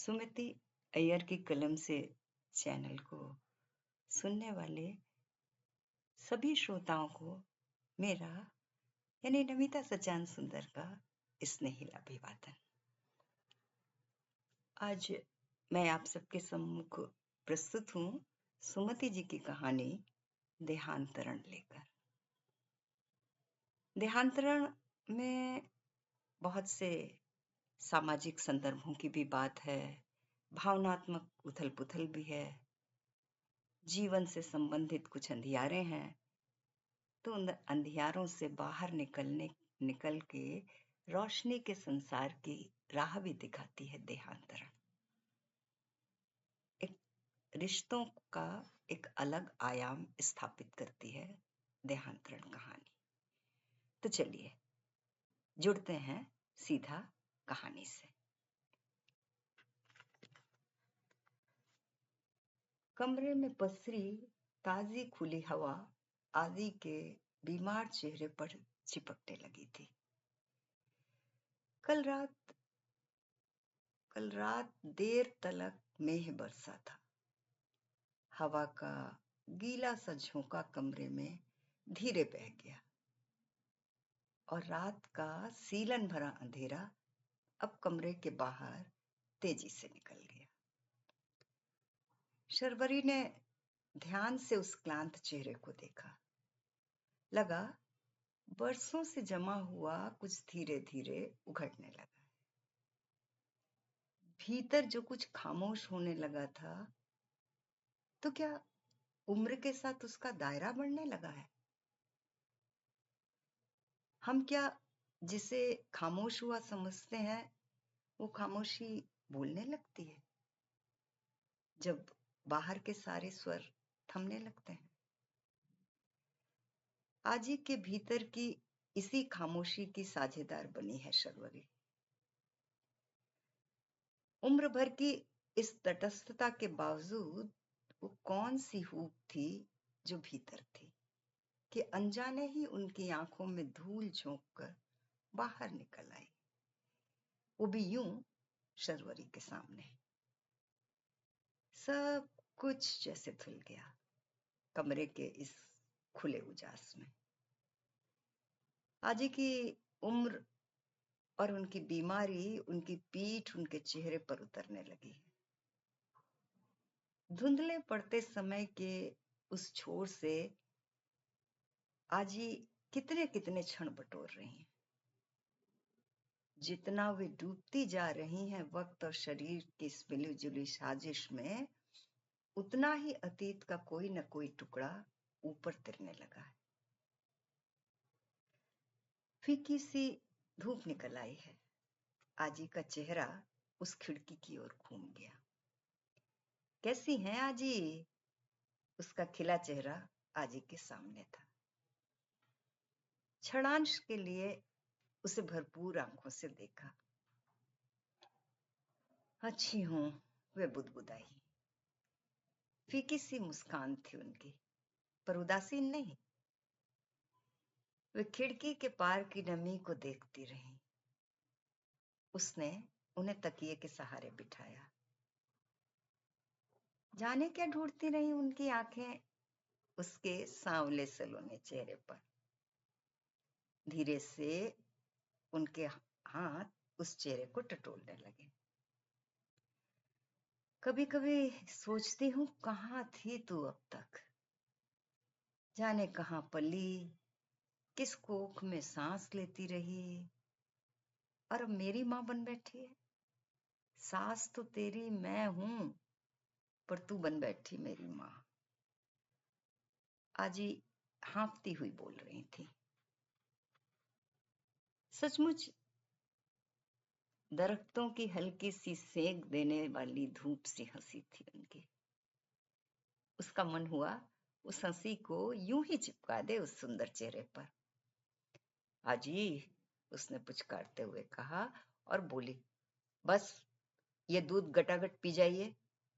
सुमिति अय्यर की कलम से चैनल को सुनने वाले सभी श्रोताओं को मेरा यानी नमिता सचान सुंदर का स्नेहिल अभिवादन। आज मैं आप सबके सम्मुख प्रस्तुत हूँ सुमति जी की कहानी देहांतरण लेकर। देहांतरण में बहुत से सामाजिक संदर्भों की भी बात है, भावनात्मक उथल पुथल भी है, जीवन से संबंधित कुछ अंधियारे हैं। तो उन अंधियारों से बाहर निकल के रोशनी के संसार की राह भी दिखाती है देहांतरण। एक रिश्तों का एक अलग आयाम स्थापित करती है देहांतरण कहानी। तो चलिए जुड़ते हैं सीधा कहानी से। कमरे में पसरी ताजी खुली हवा आदि के बीमार चेहरे पर चिपकने लगी थी। कल रात देर तलक मेघ बरसा था। हवा का गीला सा झोंका कमरे में धीरे बह गया और रात का सीलन भरा अंधेरा अब कमरे के बाहर तेजी से निकल गया। शर्वरी ने ध्यान से उस क्लांत चेहरे को देखा। लगा बरसों से जमा हुआ कुछ धीरे धीरे उघड़ने लगा। भीतर जो कुछ खामोश होने लगा था, तो क्या उम्र के साथ उसका दायरा बढ़ने लगा है? हम क्या जिसे खामोश हुआ समझते हैं, वो खामोशी बोलने लगती है जब बाहर के सारे स्वर थमने लगते हैं। आजी के भीतर की इसी खामोशी की साझेदार बनी है शर्वरी। उम्र भर की इस तटस्थता के बावजूद वो कौन सी हूक थी जो भीतर थी कि अनजाने ही उनकी आंखों में धूल झोंक कर बाहर निकल आई। वो भी यूं शर्वरी के सामने। सब कुछ जैसे धुल गया कमरे के इस खुले उजास में। आजी की उम्र और उनकी बीमारी उनकी पीठ उनके चेहरे पर उतरने लगी। धुंधले पड़ते समय के उस छोर से आजी कितने कितने क्षण बटोर रही हैं। जितना वे डूबती जा रही हैं वक्त और शरीर की इस मिली जुली साजिश में, उतना ही अतीत का कोई न कोई टुकड़ा ऊपर तिरने लगा है। फीकी सी धूप निकल आई है। आजी का चेहरा उस खिड़की की ओर घूम गया। कैसी हैं आजी? उसका खिला चेहरा आजी के सामने था। क्षणांश के लिए उसे भरपूर आंखों से देखा। अच्छी हूं, वे बुदबुदाई। फीकी सी मुस्कान थी उनकी, पर उदासीन नहीं। वे खिड़की के पार की नमी को देखती रही। उसने उन्हें तकिए के सहारे बिठाया। जाने क्या ढूंढती रही उनकी आंखें उसके सांवले सलोने चेहरे पर। धीरे से उनके हाथ उस चेहरे को टटोलने लगे। कभी कभी सोचती हूँ कहाँ थी तू अब तक? जाने कहाँ पली, किस कोख में सांस लेती रही, और अब मेरी माँ बन बैठी है। सास तो तेरी मैं हूं, पर तू बन बैठी मेरी माँ। आजी हाँफती हुई बोल रही थी। सचमुच दरख्तों की हल्की सी सेक देने वाली धूप सी हंसी थी उनकी। उसका मन हुआ उस हंसी को यूं ही चिपका दे उस सुंदर चेहरे पर। आजी, उसने पुचकारते हुए कहा और बोली, बस ये दूध गटागट पी जाइए,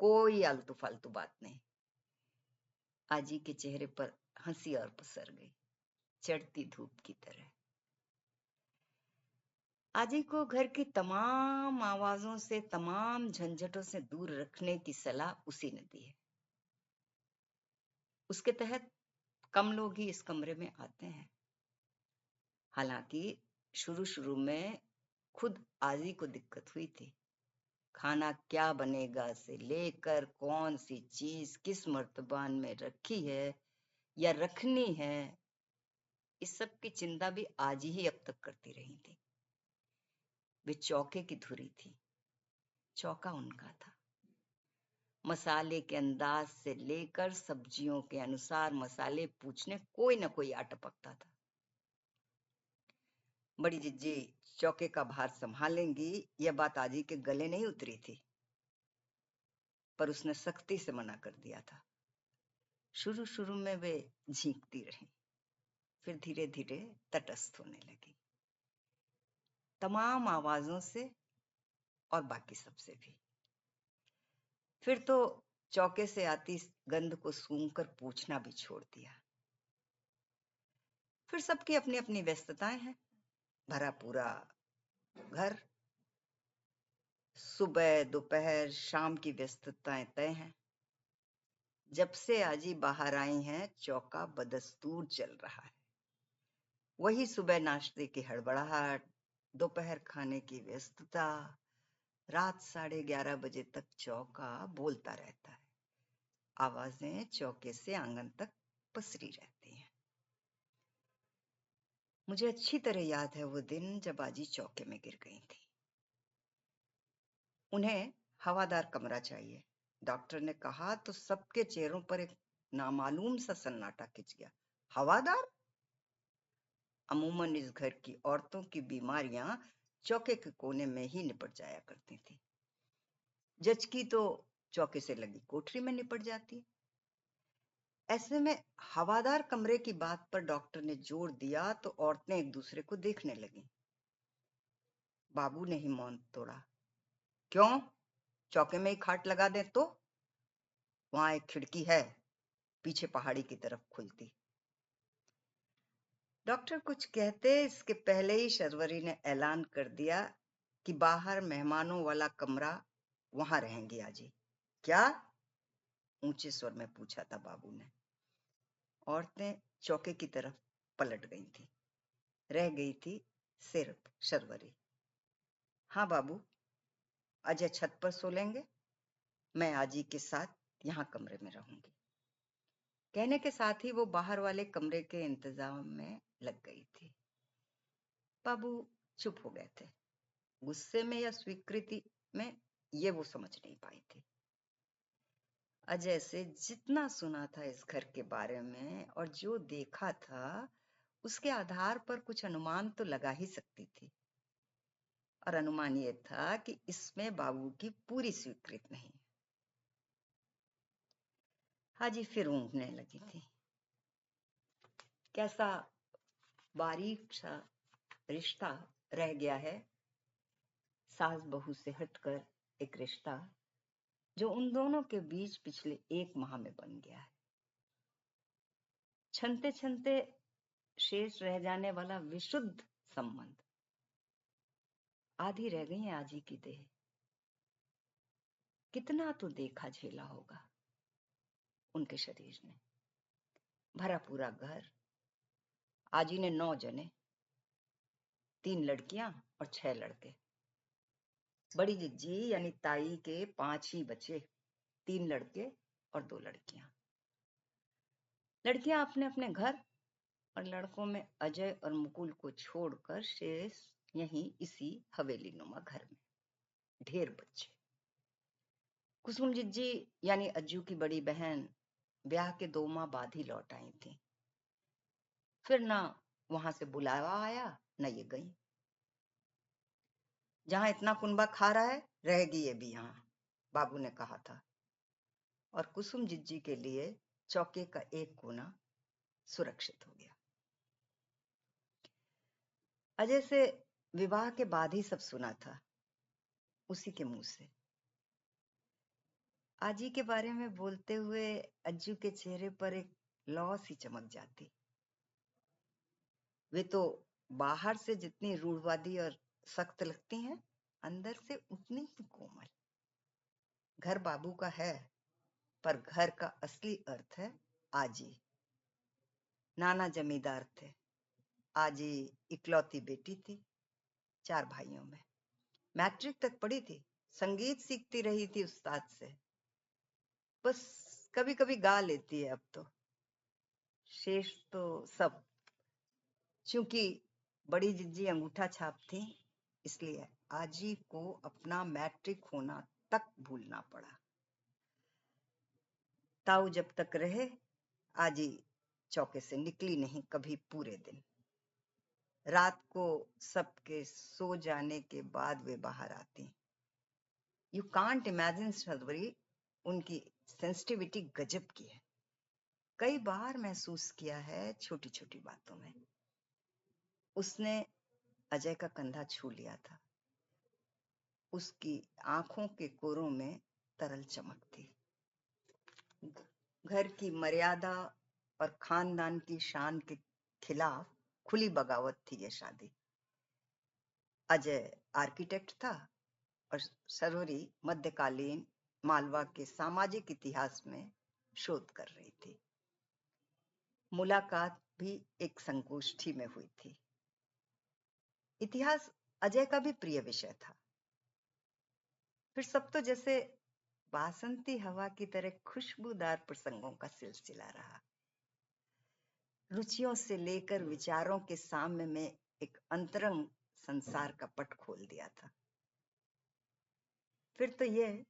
कोई आलतू फालतू बात नहीं। आजी के चेहरे पर हंसी और पसर गई, चढ़ती धूप की तरह। आजी को घर की तमाम आवाजों से, तमाम झंझटों से दूर रखने की सलाह उसी ने दी है। उसके तहत कम लोग ही इस कमरे में आते हैं। हालांकि शुरू शुरू में खुद आजी को दिक्कत हुई थी। खाना क्या बनेगा से लेकर कौन सी चीज किस मर्तबान में रखी है या रखनी है, इस सब की चिंता भी आजी ही अब तक करती रही थी। वे चौके की धुरी थी, चौका उनका था। मसाले के अंदाज से लेकर सब्जियों के अनुसार मसाले पूछने कोई न कोई आ टपकता था। बड़ी जिज्जी चौके का भार संभालेंगी, यह बात आजी के गले नहीं उतरी थी, पर उसने सख्ती से मना कर दिया था। शुरू शुरू में वे झींकती रही, फिर धीरे धीरे तटस्थ होने लगी, तमाम आवाजों से और बाकी सबसे भी। फिर तो चौके से आती गंध को सूंघकर पूछना भी छोड़ दिया। फिर सबकी अपनी अपनी व्यस्तताएं हैं, भरा पूरा घर, सुबह दोपहर शाम की व्यस्तताएं तय हैं। जब से आजी बाहर आई हैं, चौका बदस्तूर चल रहा है। वही सुबह नाश्ते की हड़बड़ाहट, दोपहर खाने की व्यस्तता, रात 11:30 बजे तक चौका बोलता रहता है। आवाजें चौके से आंगन तक पसरी रहती हैं। मुझे अच्छी तरह याद है वो दिन जब आजी चौके में गिर गई थी। उन्हें हवादार कमरा चाहिए, डॉक्टर ने कहा तो सबके चेहरों पर एक नामालूम सा सन्नाटा खिंच गया। हवादार? अमूमन इस घर की औरतों की बीमारियां चौके के कोने में ही निपट जाया करती थी। जज की तो चौके से लगी कोठरी में निपट जाती। ऐसे में हवादार कमरे की बात पर डॉक्टर ने जोर दिया तो औरतें एक दूसरे को देखने लगीं। बाबू ने ही मौन तोड़ा। क्यों? चौके में ही खाट लगा दें तो? वहां एक खिड़की है, पीछे पहाड़ी की तरफ खुलती। डॉक्टर कुछ कहते इसके पहले ही शर्वरी ने ऐलान कर दिया कि बाहर मेहमानों वाला कमरा, वहां रहेंगी आजी। क्या? ऊंचे स्वर में पूछा था बाबू ने। औरतें चौके की तरफ पलट गई थी। रह गई थी सिर्फ शर्वरी। हाँ बाबू, अजय छत पर सो लेंगे, मैं आजी के साथ यहाँ कमरे में रहूंगी। कहने के साथ ही वो बाहर वाले कमरे के इंतजाम में लग गई थी। बाबू चुप हो गए थे, गुस्से में या स्वीकृति में, ये वो समझ नहीं पाई थी। अजय से जितना सुना था इस घर के बारे में और जो देखा था, उसके आधार पर कुछ अनुमान तो लगा ही सकती थी। और अनुमान ये था कि इसमें बाबू की पूरी स्वीकृति नहीं। हाजी फिर ऊँघने लगी थी। कैसा बारीक सा रिश्ता रह गया है, सास बहू से हटकर एक रिश्ता जो उन दोनों के बीच पिछले 1 माह में बन गया है। छनते छनते शेष रह जाने वाला विशुद्ध संबंध। आधी रह गई है आजी की देह। कितना तो देखा झेला होगा उनके शरीर ने। भरा पूरा घर। आजी ने 9 जने, 3 लड़कियां और 6 लड़के। बड़ी जिज्जी यानी ताई के 5 ही बच्चे, 3 लड़के और 2 लड़कियां। लड़कियां अपने अपने घर और लड़कों में अजय और मुकुल को छोड़कर शेष यहीं इसी हवेली नुमा घर में। ढेर बच्चे। कुसुम जिज्जी यानी अज्जू की बड़ी बहन ब्याह के 2 माह बाद ही लौट आई थी। फिर ना वहां से बुलावा आया, न ये गई। जहां इतना कुनबा खा रहा है, रहेगी ये भी यहाँ, बाबू ने कहा था। और कुसुम जिज्जी के लिए चौके का एक कोना सुरक्षित हो गया। अजय से विवाह के बाद ही सब सुना था, उसी के मुंह से। आजी के बारे में बोलते हुए अज्जू के चेहरे पर एक लौ सी चमक जाती। वे तो बाहर से जितनी रूढ़वादी और सख्त लगती हैं, अंदर से उतनी ही कोमल। घर बाबू का है, पर घर का असली अर्थ है आजी। नाना जमींदार थे, आजी इकलौती बेटी थी 4 भाइयों में। मैट्रिक तक पढ़ी थी, संगीत सीखती रही थी उस्ताद से। बस कभी कभी गा लेती है अब तो। शेष तो सब, चूंकि बड़ी जिज्जी अंगूठा छाप थी, इसलिए आजी को अपना मैट्रिक होना तक भूलना पड़ा। ताऊ जब तक रहे, आजी चौके से निकली नहीं कभी पूरे दिन। रात को सबके सो जाने के बाद वे बाहर आती। यू कांट इमेजिन सर्वरी, उनकी सेंसिटिविटी गजब की है। कई बार महसूस किया है छोटी छोटी बातों में। उसने अजय का कंधा छू लिया था। उसकी आंखों के कोरों में तरल चमक थी। घर की मर्यादा और खानदान की शान के खिलाफ खुली बगावत थी ये शादी। अजय आर्किटेक्ट था और सरोरी मध्यकालीन मालवा के सामाजिक इतिहास में शोध कर रही थी। मुलाकात भी एक संगोष्ठी में हुई थी। इतिहास अजय का भी प्रिय विषय था। फिर सब तो जैसे बासंती हवा की तरह खुशबूदार प्रसंगों का सिलसिला रहा। रुचियों से लेकर विचारों के साम्य में एक अंतरंग संसार का पट खोल दिया था। फिर तो यह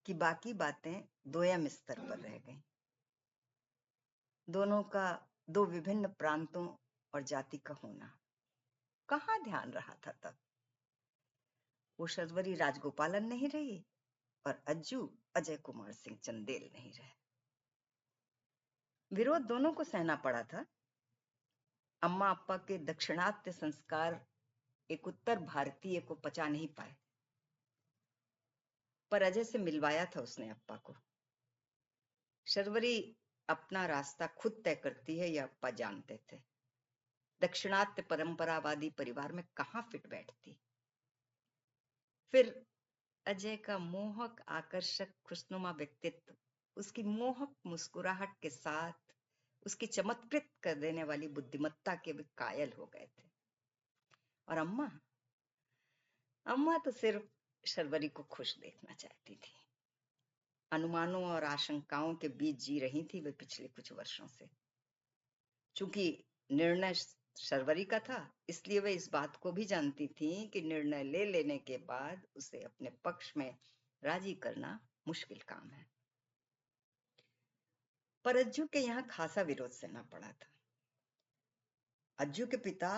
कि बाकी बातें दोयम स्तर पर रह गईं। दोनों का दो विभिन्न प्रांतों और जाति का होना कहाँ ध्यान रहा था तब। वो शर्वरी राजगोपालन नहीं रही और अज्जू अजय कुमार सिंह चंदेल नहीं रहे। विरोध दोनों को सहना पड़ा था। अम्मा अप्पा के दक्षिणात्य संस्कार एक उत्तर भारतीय को पचा नहीं पाए, पर अजय से मिलवाया था उसने अप्पा को। शर्वरी अपना रास्ता खुद तय करती है, यह अप्पा जानते थे। दक्षिणात्य परंपरावादी परिवार में कहां फिट बैठती। फिर अजय का मोहक आकर्षक खुशनुमा व्यक्तित्व, उसकी मोहक मुस्कुराहट के साथ उसकी चमत्कृत कर देने वाली बुद्धिमत्ता के भी कायल हो गए थे। और अम्मा तो सिर्फ शर्वरी को खुश देखना चाहती थी। अनुमानों और आशंकाओं के बीच जी रही थी वे पिछले कुछ वर्षों से। चूंकि निर्णय शर्वरी का था, इसलिए वे इस बात को भी जानती थी कि निर्णय ले लेने के बाद उसे अपने पक्ष में राजी करना मुश्किल काम है। पर अज्जू के यहाँ खासा विरोध सहना पड़ा था। अज्जू के पिता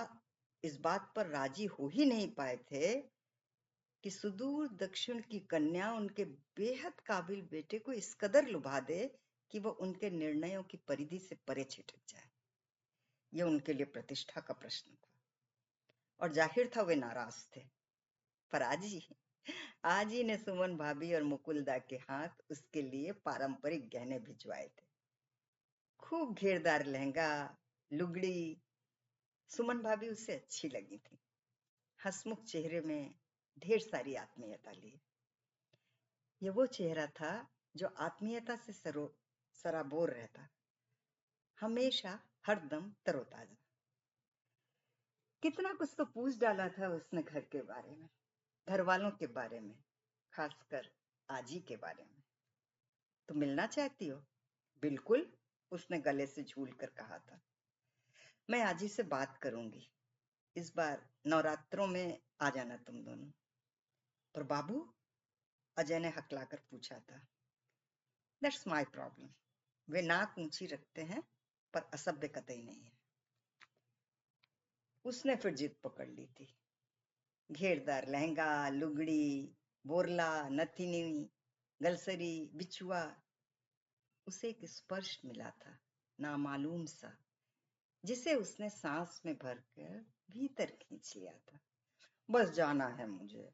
इस बात पर राजी हो ही नहीं पाए थे कि सुदूर दक्षिण की कन्या उनके बेहद काबिल बेटे को इस कदर लुभा दे कि वह उनके निर्णयों की परिधि से परे छिटक जाए। यह उनके लिए प्रतिष्ठा का प्रश्न था और जाहिर था वे नाराज थे। पर आजी ने सुमन भाभी और मुकुलदा के हाथ उसके लिए पारंपरिक गहने भिजवाए थे। खूब घेरदार लहंगा, लुगड़ी। सुमन भाभी उसे अच्छी लगी थी। हंसमुख चेहरे में ढेर सारी आत्मीयता ली। यह वो चेहरा था जो आत्मीयता से सराबोर रहता, हमेशा हरदम तरोताजा। कितना कुछ तो पूछ डाला था उसने घर के बारे में, घर वालों के बारे में, खासकर आजी के बारे में। तो मिलना चाहती हो? बिल्कुल, उसने गले से झूल कर कहा था। मैं आजी से बात करूंगी। इस बार नवरात्रों में आ जाना तुम दोनों। पर बाबू, अजय ने हकलाकर पूछा था। That's my problem. वे नाक ऊंची रखते हैं, पर असभ्य कतई नहीं है। उसने फिर जिद पकड़ ली थी। घेरदार लहंगा, लुगड़ी, बोरला, नथनी, गलसरी, बिछुआ। उसे एक स्पर्श मिला था, नामालूम सा, जिसे उसने सांस में भरकर भीतर खींच लिया था। बस जाना है मुझे।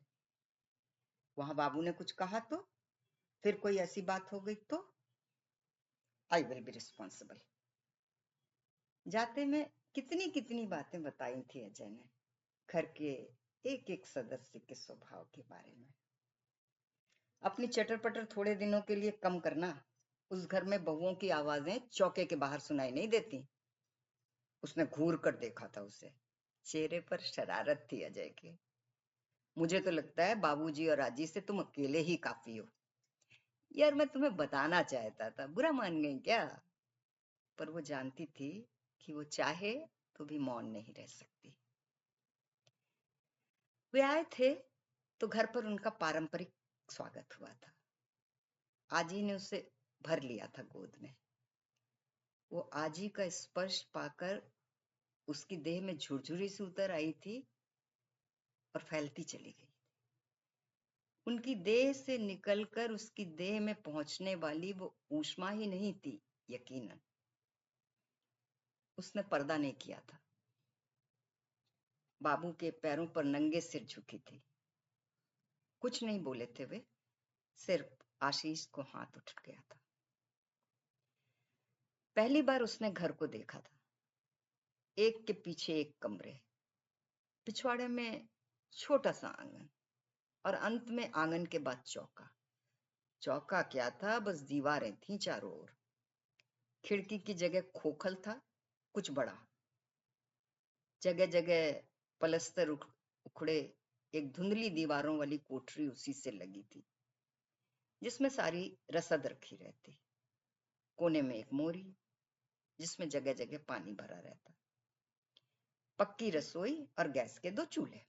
वहां बाबू ने कुछ कहा तो? फिर कोई ऐसी बात हो गई तो? I will be responsible. जाते में कितनी कितनी बातें बताई थी अजय ने। घर के एक एक सदस्य के स्वभाव के बारे में। अपनी चटर पटर थोड़े दिनों के लिए कम करना। उस घर में बहुओं की आवाजें चौके के बाहर सुनाई नहीं देती। उसने घूर कर देखा था उसे। चेहरे पर शरारत थी अजय के। मुझे तो लगता है बाबूजी और आजी से तुम अकेले ही काफी हो। यार मैं तुम्हें बताना चाहता था, बुरा मान गई क्या? पर वो जानती थी कि वो चाहे तो भी मौन नहीं रह सकती। वे आए थे तो घर पर उनका पारंपरिक स्वागत हुआ था। आजी ने उसे भर लिया था गोद में। वो आजी का स्पर्श पाकर उसकी देह में झुरझुरी सी उतर आई थी और फैलती चली गई। उनकी देह से निकलकर उसकी देह में पहुंचने वाली वो ऊष्मा ही नहीं थी, यकीनन। उसने पर्दा नहीं किया था। बाबू के पैरों पर नंगे सिर झुकी थी। कुछ नहीं बोले थे वे, सिर्फ आशीष को हाथ उठ गया था। पहली बार उसने घर को देखा था। एक के पीछे एक कमरे, पिछवाड़े में छोटा सा आंगन और अंत में आंगन के बाद चौका। चौका क्या था, बस दीवारें थीं चारों ओर। खिड़की की जगह खोखल था, कुछ बड़ा। जगह जगह पलस्तर उखड़े। एक धुंधली दीवारों वाली कोठरी उसी से लगी थी, जिसमें सारी रसद रखी रहती। कोने में एक मोरी, जिसमें जगह जगह पानी भरा रहता। पक्की रसोई और गैस के 2 चूल्हे।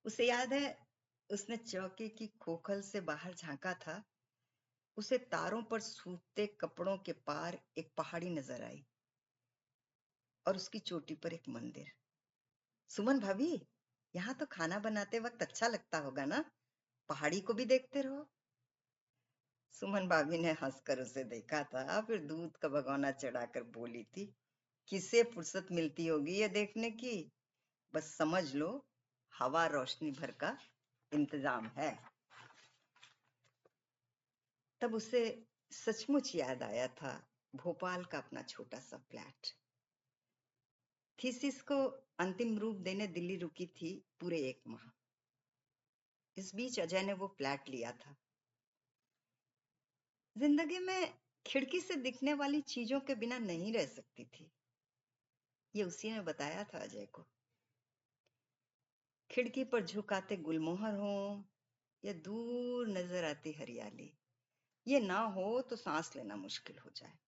उसे याद है, उसने चौके की खोखल से बाहर झांका था। उसे तारों पर सूखते कपड़ों के पार एक पहाड़ी नजर आई और उसकी चोटी पर एक मंदिर। सुमन भाभी, यहाँ तो खाना बनाते वक्त अच्छा लगता होगा ना? पहाड़ी को भी देखते रहो। सुमन भाभी ने हंसकर उसे देखा था, फिर दूध का भगोना चढ़ाकर बोली थी, किसे फुर्सत मिलती होगी ये देखने की? बस समझ लो, हवा रोशनी भर का इंतजाम है। तब उसे सचमुच याद आया था भोपाल का अपना छोटा सा फ्लैट। थीसिस को अंतिम रूप देने दिल्ली रुकी थी पूरे 1 माह। इस बीच अजय ने वो फ्लैट लिया था। जिंदगी में खिड़की से दिखने वाली चीजों के बिना नहीं रह सकती थी, ये उसी ने बताया था अजय को। खिड़की पर झुकाते गुलमोहर हो या दूर नजर आती हरियाली, ये ना हो तो सांस लेना मुश्किल हो जाए।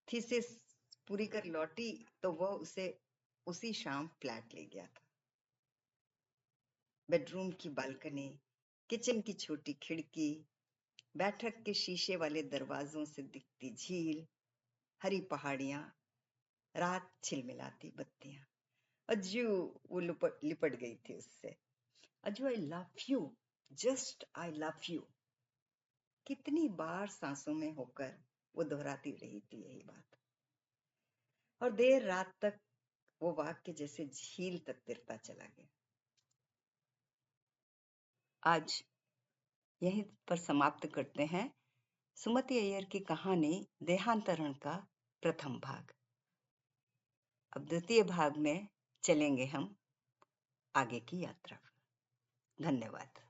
थीसिस पूरी कर लौटी तो वह उसे उसी शाम फ्लैट ले गया था। बेडरूम की बालकनी, किचन की छोटी खिड़की, बैठक के शीशे वाले दरवाजों से दिखती झील, हरी पहाड़ियां, रात छिलमिलाती बत्तियां। अज्जू, वो लिपट गई थी उससे। Ajju, I love you, just I love you. कितनी बार सांसों में होकर वो दोहराती रही थी यही बात, और देर रात तक वो वाक्य जैसे झील तक तिरता चला गया। आज यहीं पर समाप्त करते हैं सुमति अय्यर की कहानी देहांतरण का प्रथम भाग। अब द्वितीय भाग में चलेंगे हम आगे की यात्रा। धन्यवाद।